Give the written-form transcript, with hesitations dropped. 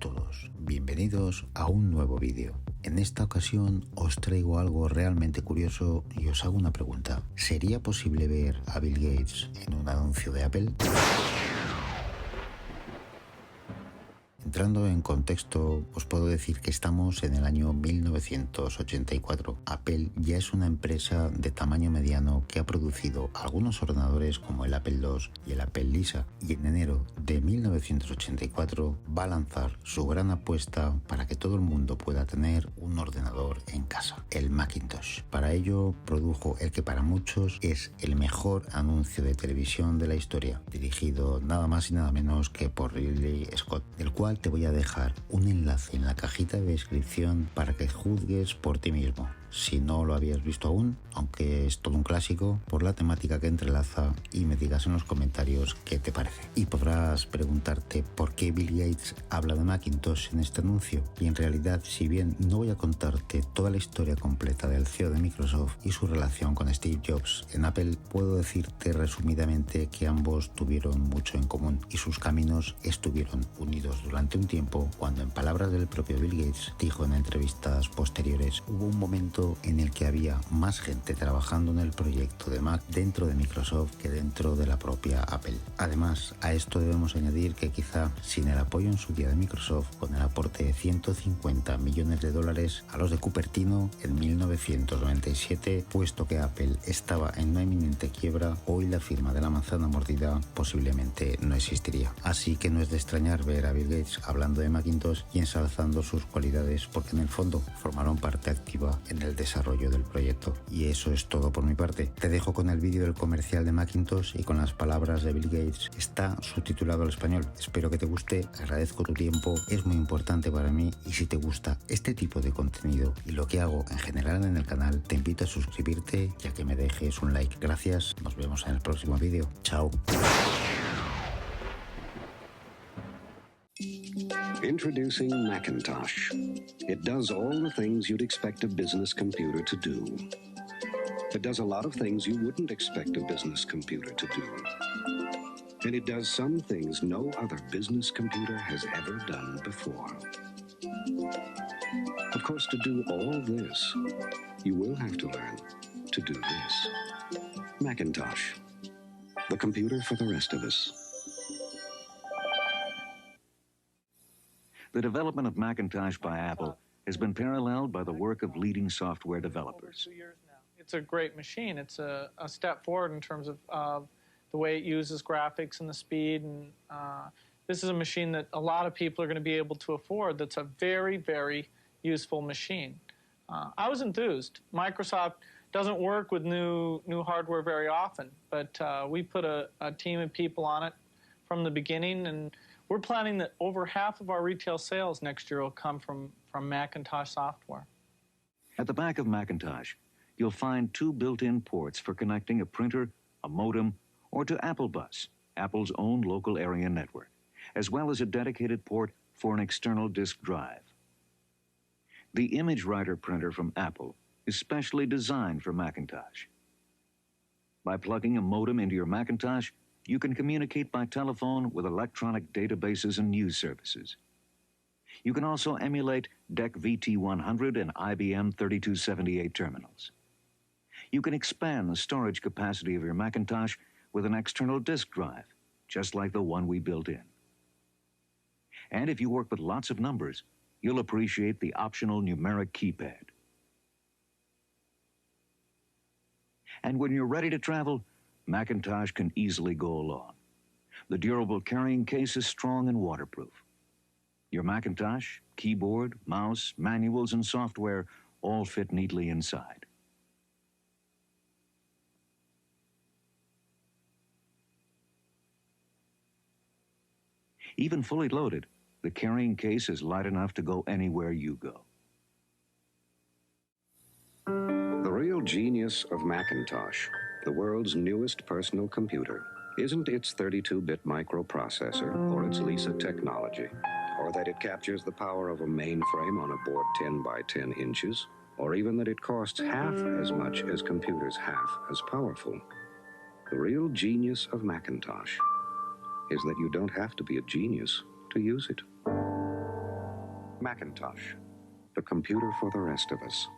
todos, bienvenidos a un nuevo vídeo. En esta ocasión os traigo algo realmente curioso y os hago una pregunta. ¿Sería posible ver a Bill Gates en un anuncio de Apple? Entrando en contexto, os puedo decir que estamos en el año 1984. Apple ya es una empresa de tamaño mediano que ha producido algunos ordenadores como el Apple II y el Apple Lisa, y en enero de 1984 va a lanzar su gran apuesta para que todo el mundo pueda tener un ordenador en casa, el Macintosh. Para ello produjo el que para muchos es el mejor anuncio de televisión de la historia, dirigido nada más y nada menos que por Ridley Scott, el cual te voy a dejar un enlace en la cajita de descripción para que juzgues por ti mismo. Si no lo habías visto aún, aunque es todo un clásico, por la temática que entrelaza, y me digas en los comentarios qué te parece. Y podrás preguntarte por qué Bill Gates habla de Macintosh en este anuncio. Y en realidad, si bien no voy a contarte toda la historia completa del CEO de Microsoft y su relación con Steve Jobs en Apple, puedo decirte resumidamente que ambos tuvieron mucho en común y sus caminos estuvieron unidos durante un tiempo, cuando en palabras del propio Bill Gates dijo en entrevistas posteriores: hubo un momento en el que había más gente trabajando en el proyecto de Mac dentro de Microsoft que dentro de la propia Apple. Además, a esto debemos añadir que quizá sin el apoyo en su día de Microsoft, con el aporte de 150 millones de dólares a los de Cupertino en 1997, puesto que Apple estaba en una inminente quiebra, hoy la firma de la manzana mordida posiblemente no existiría. Así que no es de extrañar ver a Bill Gates hablando de Macintosh y ensalzando sus cualidades, porque en el fondo formaron parte activa en el desarrollo del proyecto. Y eso es todo por mi parte. Te dejo con el vídeo del comercial de Macintosh y con las palabras de Bill Gates. Está subtitulado al español. Espero que te guste, agradezco tu tiempo, es muy importante para mí, y si te gusta este tipo de contenido y lo que hago en general en el canal, te invito a suscribirte y a que me dejes un like. Gracias, nos vemos en el próximo vídeo. Chao. Introducing Macintosh. It does all the things you'd expect a business computer to do. It does a lot of things you wouldn't expect a business computer to do. And it does some things no other business computer has ever done before. Of course, to do all this, you will have to learn to do this. Macintosh, the computer for the rest of us. The development of Macintosh by Apple has been paralleled by the work of leading software developers. It's a great machine. It's a step forward in terms of the way it uses graphics and the speed. And this is a machine that a lot of people are going to be able to afford. That's a very, very useful machine. I was enthused. Microsoft doesn't work with new hardware very often, but we put a team of people on it from the beginning, and we're planning that over half of our retail sales next year will come from Macintosh software. At the back of Macintosh, you'll find two built-in ports for connecting a printer, a modem, or to Apple Bus, Apple's own local area network, as well as a dedicated port for an external disk drive. The Image Writer printer from Apple is specially designed for Macintosh. By plugging a modem into your Macintosh, you can communicate by telephone with electronic databases and news services. You can also emulate DEC VT100 and IBM 3278 terminals. You can expand the storage capacity of your Macintosh with an external disk drive, just like the one we built in. And if you work with lots of numbers, you'll appreciate the optional numeric keypad. And when you're ready to travel, Macintosh can easily go along. The durable carrying case is strong and waterproof. Your Macintosh, keyboard, mouse, manuals, and software all fit neatly inside. Even fully loaded, the carrying case is light enough to go anywhere you go. The real genius of Macintosh, the world's newest personal computer, isn't its 32-bit microprocessor or its Lisa technology, or that it captures the power of a mainframe on a board 10 by 10 inches, or even that it costs half as much as computers half as powerful. The real genius of Macintosh is that you don't have to be a genius to use it. Macintosh, the computer for the rest of us.